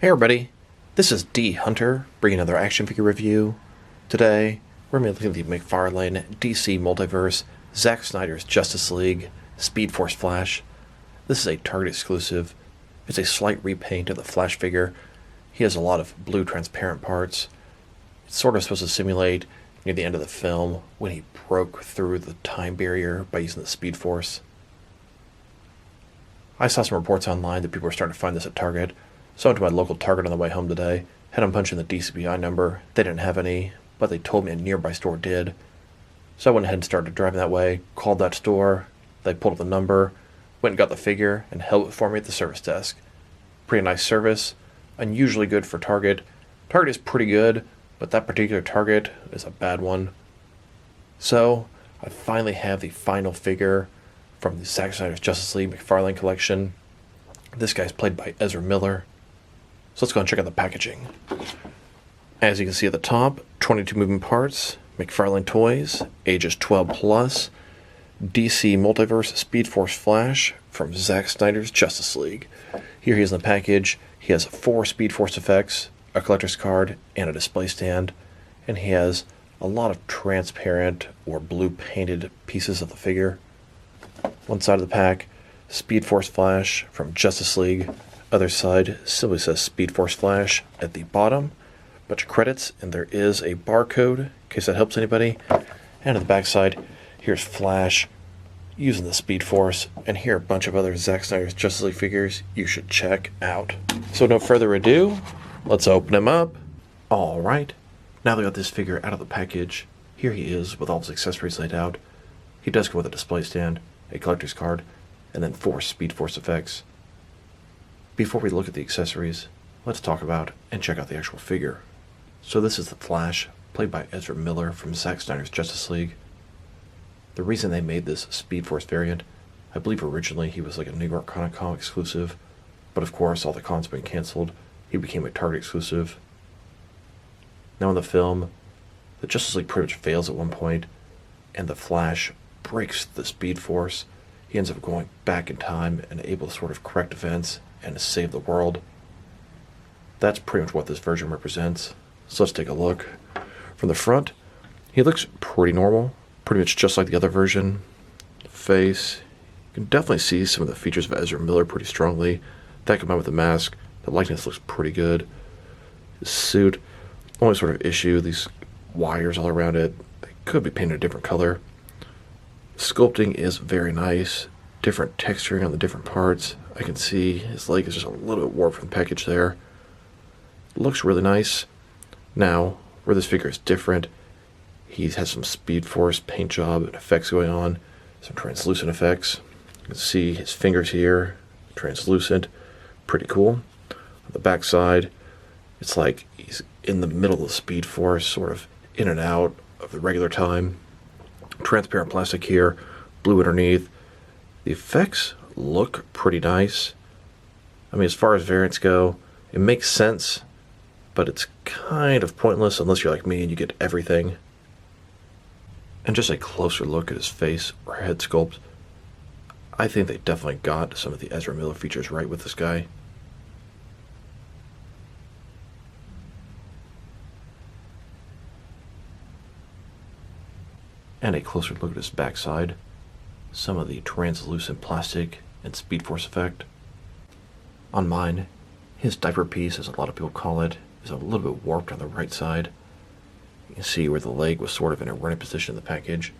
Hey everybody, this is D Hunter, bringing another action figure review. Today, we're going to be looking at the McFarlane DC Multiverse Zack Snyder's Justice League Speed Force Flash. This is a Target exclusive. It's a slight repaint of the Flash figure. He has a lot of blue transparent parts. It's sort of supposed to simulate near the end of the film when he broke through the time barrier by using the Speed Force. I saw some reports online that people were starting to find this at Target. So I went to my local Target on the way home today, had them punch in the DCPI number. They didn't have any, but they told me a nearby store did. So I went ahead and started driving that way, called that store, they pulled up the number, went and got the figure, and held it for me at the service desk. Pretty nice service, unusually good for Target. Target is pretty good, but that particular Target is a bad one. So I finally have the final figure from the Zack Snyder's Justice League McFarlane collection. This guy's played by Ezra Miller. So let's go and check out the packaging. As you can see at the top, 22 moving parts, McFarlane toys, ages 12 plus, DC Multiverse Speed Force Flash from Zack Snyder's Justice League. Here he is in the package. He has 4 Speed Force effects, a collector's card, and a display stand. And he has a lot of transparent or blue painted pieces of the figure. One side of the pack, Speed Force Flash from Justice League. Other side simply says Speed Force Flash at the bottom. Bunch of credits, and there is a barcode in case that helps anybody. And at the back side, here's Flash using the Speed Force, and here are a bunch of other Zack Snyder's Justice League figures you should check out. So no further ado, let's open him up. Alright, now that we got this figure out of the package, here he is with all his accessories laid out. He does come with a display stand, a collector's card, and then 4 Speed Force effects. Before we look at the accessories, let's talk about and check out the actual figure. So this is the Flash, played by Ezra Miller from Zack Snyder's Justice League. The reason they made this Speed Force variant, I believe originally he was like a New York Comic exclusive, but of course all the cons have been cancelled. He became a Target exclusive. Now in the film, the Justice League pretty much fails at one point, and the Flash breaks the Speed Force. He ends up going back in time and able to sort of correct events and to save the world. That's pretty much what this version represents. So let's take a look. From the front, he looks pretty normal, pretty much just like the other version. Face, you can definitely see some of the features of Ezra Miller pretty strongly. That combined with the mask, the likeness looks pretty good. His suit, only sort of issue, these wires all around it, they could be painted a different color. Sculpting is very nice, different texturing on the different parts. I can see his leg is just a little bit warped from the package there. Looks really nice. Now, where this figure is different, he has some Speed Force paint job and effects going on, some translucent effects. You can see his fingers here, translucent, pretty cool. On the back side, it's like he's in the middle of the Speed Force, sort of in and out of the regular time. Transparent plastic here, blue underneath. The effects look pretty nice. I mean, as far as variants go, it makes sense, but it's kind of pointless unless you're like me and you get everything. And just a closer look at his face or head sculpt, I think they definitely got some of the Ezra Miller features right with this guy. And a closer look at his backside, some of the translucent plastic and Speed Force effect. On mine, his diaper piece, as a lot of people call it, is a little bit warped on the right side. You can see where the leg was sort of in a running position in the package.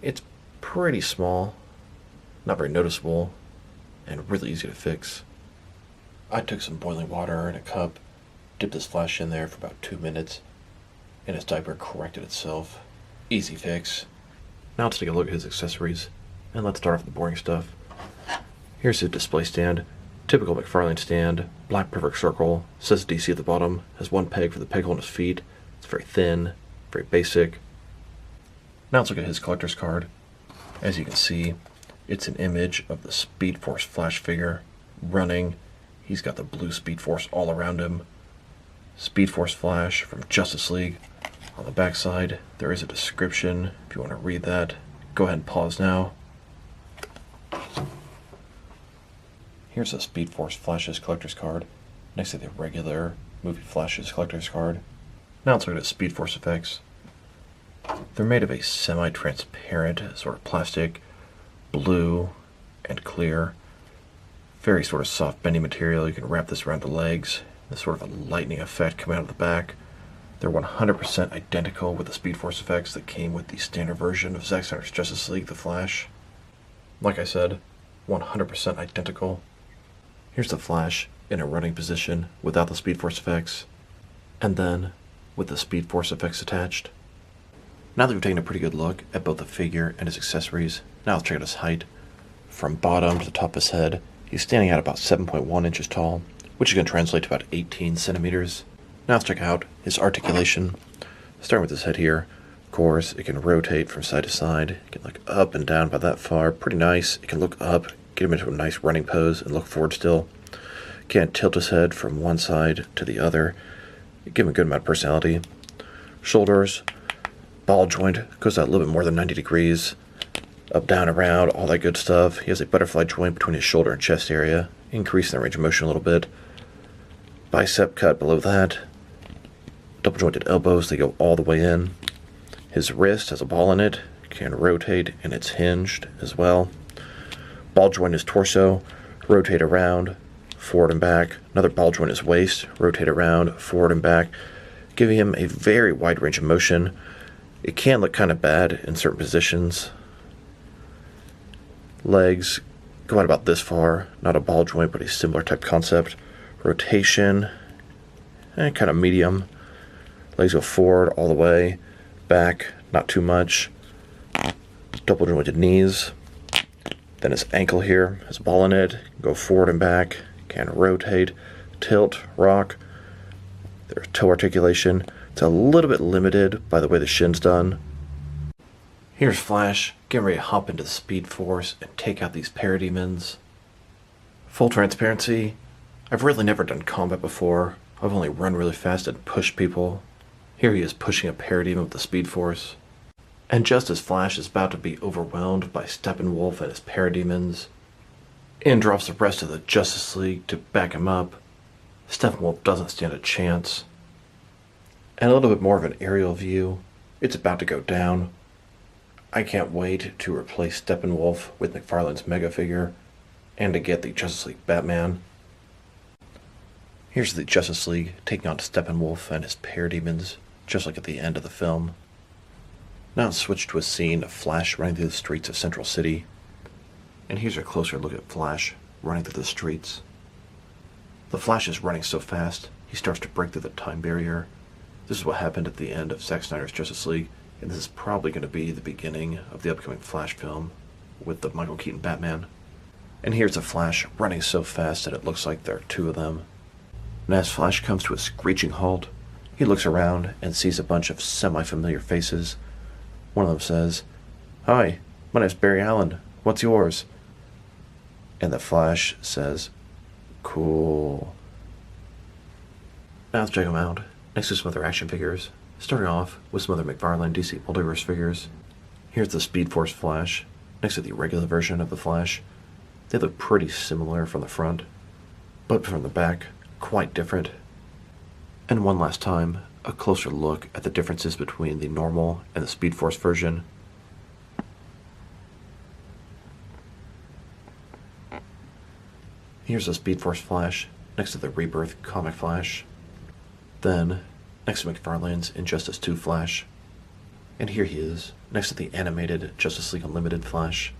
It's pretty small, not very noticeable, and really easy to fix. I took some boiling water in a cup, dipped this Flash in there for about 2 minutes, and his diaper corrected itself. Easy fix. Now let's take a look at his accessories, and let's start off with the boring stuff. Here's his display stand. Typical McFarlane stand, black perfect circle, says DC at the bottom, has 1 peg for the peg hole in his feet. It's very thin, very basic. Now let's look at his collector's card. As you can see, it's an image of the Speed Force Flash figure running. He's got the blue Speed Force all around him. Speed Force Flash from Justice League. On the back side, there is a description. If you want to read that, go ahead and pause now. Here's a Speed Force Flash's collector's card. next to the regular movie Flash's collector's card. Now let's look at Speed Force effects. They're made of a semi-transparent sort of plastic, blue and clear. Very sort of soft, bendy material. You can wrap this around the legs. There's sort of a lightning effect coming out of the back. They're 100% identical with the Speed Force effects that came with the standard version of Zack Snyder's Justice League, The Flash. Like I said, 100% identical. Here's the Flash in a running position without the Speed Force effects, and then with the Speed Force effects attached. Now that we've taken a pretty good look at both the figure and his accessories, now let's check out his height. From bottom to the top of his head, he's standing at about 7.1 inches tall, which is going to translate to about 18 centimeters. Now let's check out his articulation. Starting with his head here, of course, it can rotate from side to side. It can look up and down about that far. Pretty nice. It can look up, get him into a nice running pose, and look forward still. Can't tilt his head from one side to the other. Give him a good amount of personality. Shoulders, ball joint, goes out a little bit more than 90 degrees. Up, down, around, all that good stuff. He has a butterfly joint between his shoulder and chest area, increasing the range of motion a little bit. Bicep cut below that. Double jointed elbows, they go all the way in. His wrist has a ball in it, can rotate, and it's hinged as well. Ball joint his torso, rotate around, forward and back. Another ball joint his waist, rotate around, forward and back, giving him a very wide range of motion. It can look kind of bad in certain positions. Legs go out about this far, not a ball joint, but a similar type concept. Rotation, kind of medium. Legs go forward all the way, back, not too much. Double jointed knees. Then his ankle here has a ball in it. Go forward and back, can rotate, tilt, rock. There's toe articulation. It's a little bit limited by the way the shin's done. Here's Flash, getting ready to hop into the Speed Force and take out these parademons. Full transparency, I've really never done combat before. I've only run really fast and pushed people. Here he is pushing a parademon with the Speed Force. And just as Flash is about to be overwhelmed by Steppenwolf and his parademons, in drops the rest of the Justice League to back him up. Steppenwolf doesn't stand a chance. And a little bit more of an aerial view. It's about to go down. I can't wait to replace Steppenwolf with McFarlane's Mega figure, and to get the Justice League Batman. Here's the Justice League taking on Steppenwolf and his parademons, just like at the end of the film. Now let's switch to a scene of Flash running through the streets of Central City. And here's a closer look at Flash running through the streets. The Flash is running so fast, he starts to break through the time barrier. This is what happened at the end of Zack Snyder's Justice League, and this is probably going to be the beginning of the upcoming Flash film with the Michael Keaton Batman. And here's the Flash running so fast that it looks like there are two of them. And as Flash comes to a screeching halt, he looks around and sees a bunch of semi-familiar faces. One of them says, "Hi, my name's Barry Allen. What's yours?" And the Flash says, "Cool." Now let's check them out, next to some other action figures. Starting off with some other McFarlane DC Multiverse figures. Here's the Speed Force Flash, next to the regular version of the Flash. They look pretty similar from the front, but from the back, quite different. And one last time, a closer look at the differences between the normal and the Speed Force version. Here's the Speed Force Flash, next to the Rebirth comic Flash. Then, next to McFarlane's Injustice 2 Flash. And here he is, next to the animated Justice League Unlimited Flash.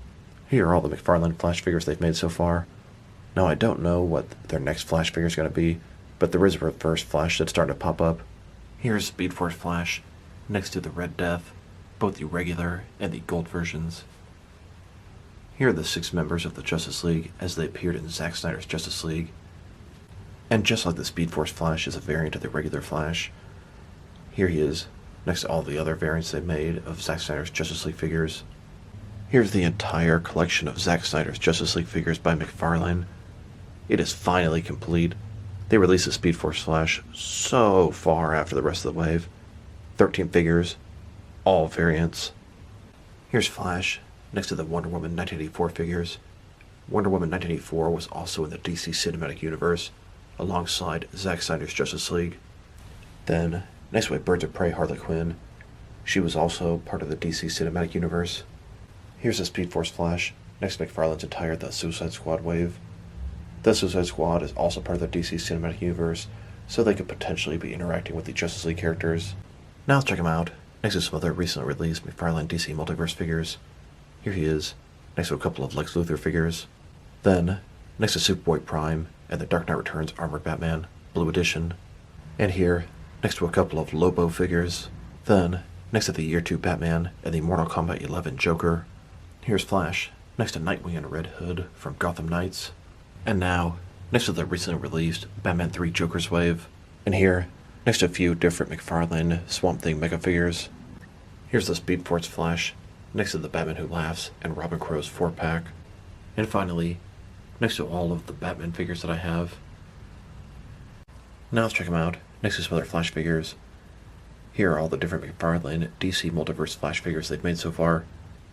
Here are all the McFarlane Flash figures they've made so far. Now I don't know what their next Flash figure is going to be, but there is a reverse Flash that's starting to pop up. Here's Speed Force Flash, next to the Red Death, both the regular and the gold versions. Here are the 6 members of the Justice League as they appeared in Zack Snyder's Justice League. And just like the Speed Force Flash is a variant of the regular Flash, here he is, next to all the other variants they made of Zack Snyder's Justice League figures. Here's the entire collection of Zack Snyder's Justice League figures by McFarlane. It is finally complete. They released the Speed Force Flash so far after the rest of the wave. 13 figures, all variants. Here's Flash, next to the Wonder Woman 1984 figures. Wonder Woman 1984 was also in the DC Cinematic Universe, alongside Zack Snyder's Justice League. Then, next we have Birds of Prey Harley Quinn. She was also part of the DC Cinematic Universe. Here's the Speed Force Flash, next to McFarlane's entire The Suicide Squad wave. The Suicide Squad is also part of the DC Cinematic Universe, so they could potentially be interacting with the Justice League characters. Now let's check him out, next to some other recently released McFarlane DC Multiverse figures. Here he is, next to a couple of Lex Luthor figures. Then, next to Superboy Prime and the Dark Knight Returns Armored Batman, Blue Edition. And here, next to a couple of Lobo figures. Then, next to the Year 2 Batman and the Mortal Kombat 11 Joker. Here's Flash, next to Nightwing and Red Hood from Gotham Knights. And now, next to the recently released Batman 3 Joker's Wave. And here, next to a few different McFarlane Swamp Thing Mega figures. Here's the Speed Force Flash, next to the Batman Who Laughs and Robin Crow's 4-pack. And finally, next to all of the Batman figures that I have. Now let's check them out, next to some other Flash figures. Here are all the different McFarlane DC Multiverse Flash figures they've made so far.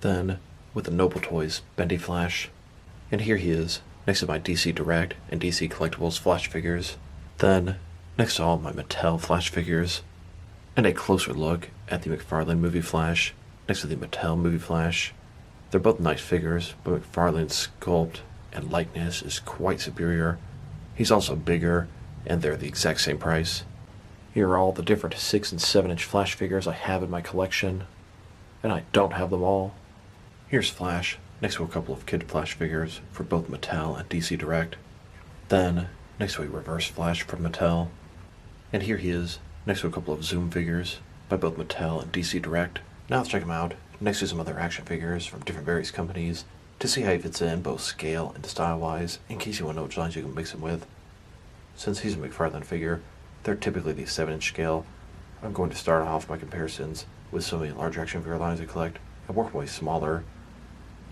Then, with the Noble Toys Bendy Flash. And here he is, next to my DC Direct and DC Collectibles Flash figures. Then, next to all my Mattel Flash figures. And a closer look at the McFarlane Movie Flash, next to the Mattel Movie Flash. They're both nice figures, but McFarlane's sculpt and likeness is quite superior. He's also bigger, and they're the exact same price. Here are all the different 6 and 7 inch Flash figures I have in my collection, and I don't have them all. Here's Flash, next to a couple of Kid Flash figures for both Mattel and DC Direct. Then, next to a Reverse Flash from Mattel. And here he is, next to a couple of Zoom figures by both Mattel and DC Direct. Now let's check him out, next to some other action figures from different various companies, to see how he fits in both scale and style-wise, in case you want to know which lines you can mix him with. Since he's a McFarlane figure, they're typically the 7-inch scale. I'm going to start off my comparisons with some of the larger action figure lines I collect, and work my way smaller.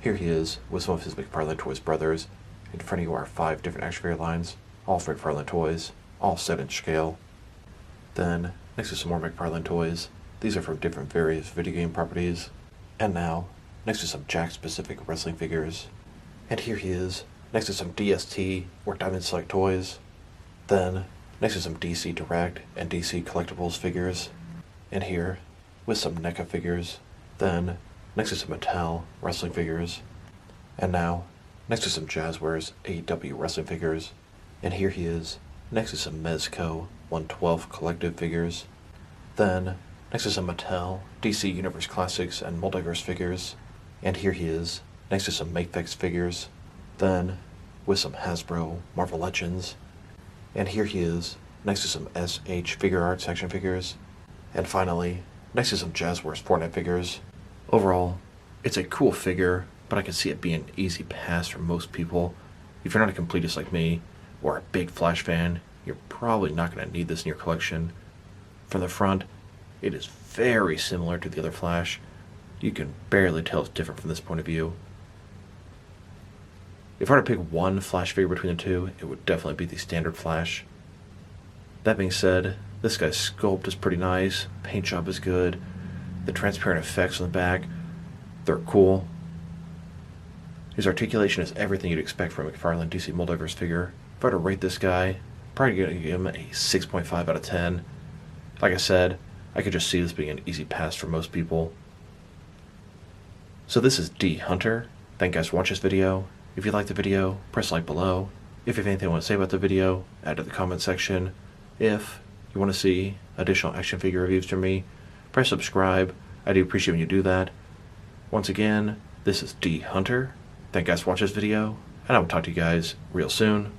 Here he is, with some of his McFarlane Toys brothers. In front of you are 5 different action figure lines, all from McFarlane Toys, all 7-inch scale. Then, next to some more McFarlane Toys, these are from different various video game properties. And now, next to some Jack-specific wrestling figures. And here he is, next to some DST or Diamond Select toys. Then, next to some DC Direct and DC Collectibles figures. And here, with some NECA figures. Then, next to some Mattel wrestling figures. And now, next to some Jazzwares AEW wrestling figures. And here he is, next to some Mezco 112 collective figures. Then, next to some Mattel DC Universe Classics and Multiverse figures. And here he is, next to some Makefix figures. Then, with some Hasbro Marvel Legends. And here he is, next to some SH Figure Arts action figures. And finally, next to some Jazzwares Fortnite figures. Overall, it's a cool figure, but I can see it being an easy pass for most people. If you're not a completist like me, or a big Flash fan, you're probably not going to need this in your collection. From the front, it is very similar to the other Flash. You can barely tell it's different from this point of view. If I were to pick one Flash figure between the two, it would definitely be the standard Flash. That being said, this guy's sculpt is pretty nice, paint job is good, the transparent effects on the back, they're cool. His articulation is everything you'd expect from a McFarlane DC Multiverse figure. If I were to rate this guy, probably going to give him a 6.5 out of 10. Like I said, I could just see this being an easy pass for most people. So this is D Hunter. Thank you guys for watching this video. If you liked the video, press like below. If you have anything you want to say about the video, add to the comment section. If you want to see additional action figure reviews from me, press subscribe. I do appreciate when you do that. Once again, this is D Hunter. Thank you guys for watching this video, and I will talk to you guys real soon.